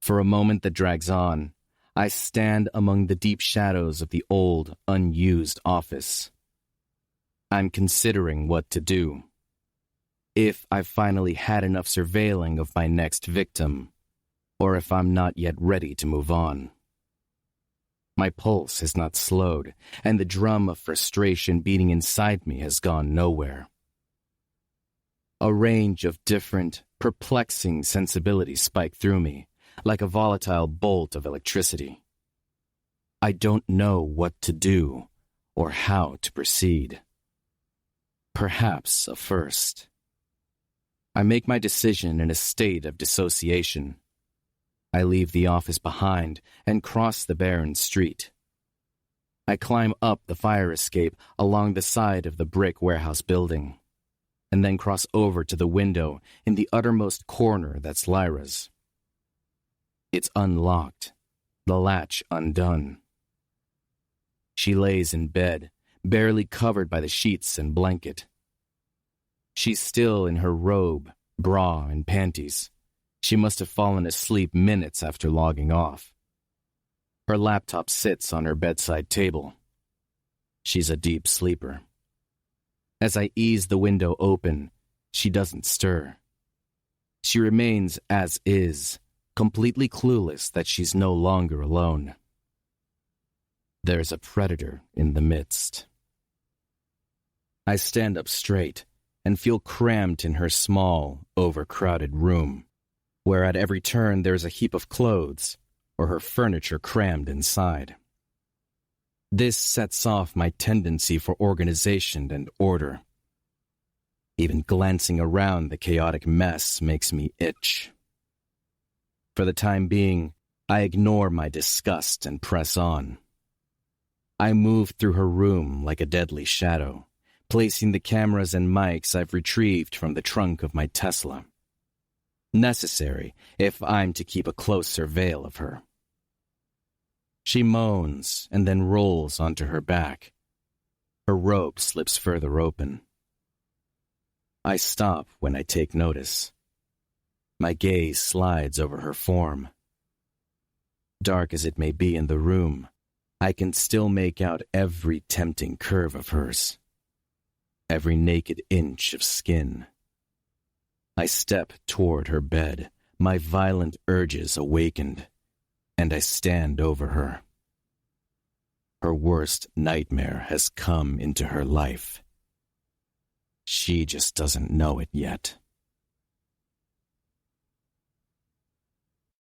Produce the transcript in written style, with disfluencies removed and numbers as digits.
For a moment that drags on, I stand among the deep shadows of the old, unused office. I'm considering what to do. If I've finally had enough surveilling of my next victim, or if I'm not yet ready to move on. My pulse has not slowed, and the drum of frustration beating inside me has gone nowhere. A range of different, perplexing sensibilities spike through me, like a volatile bolt of electricity. I don't know what to do or how to proceed. Perhaps a first. I make my decision in a state of dissociation. I leave the office behind and cross the barren street. I climb up the fire escape along the side of the brick warehouse building, and then cross over to the window in the uttermost corner that's Lyra's. It's unlocked, the latch undone. She lays in bed, barely covered by the sheets and blanket. She's still in her robe, bra, and panties. She must have fallen asleep minutes after logging off. Her laptop sits on her bedside table. She's a deep sleeper. As I ease the window open, she doesn't stir. She remains as is, completely clueless that she's no longer alone. There's a predator in the midst. I stand up straight and feel cramped in her small, overcrowded room, where at every turn there's a heap of clothes or her furniture crammed inside. This sets off my tendency for organization and order. Even glancing around the chaotic mess makes me itch. For the time being, I ignore my disgust and press on. I move through her room like a deadly shadow, placing the cameras and mics I've retrieved from the trunk of my Tesla. Necessary if I'm to keep a close surveil of her. She moans and then rolls onto her back. Her robe slips further open. I stop when I take notice. My gaze slides over her form. Dark as it may be in the room, I can still make out every tempting curve of hers, every naked inch of skin. I step toward her bed, my violent urges awakened, and I stand over her. Her worst nightmare has come into her life. She just doesn't know it yet.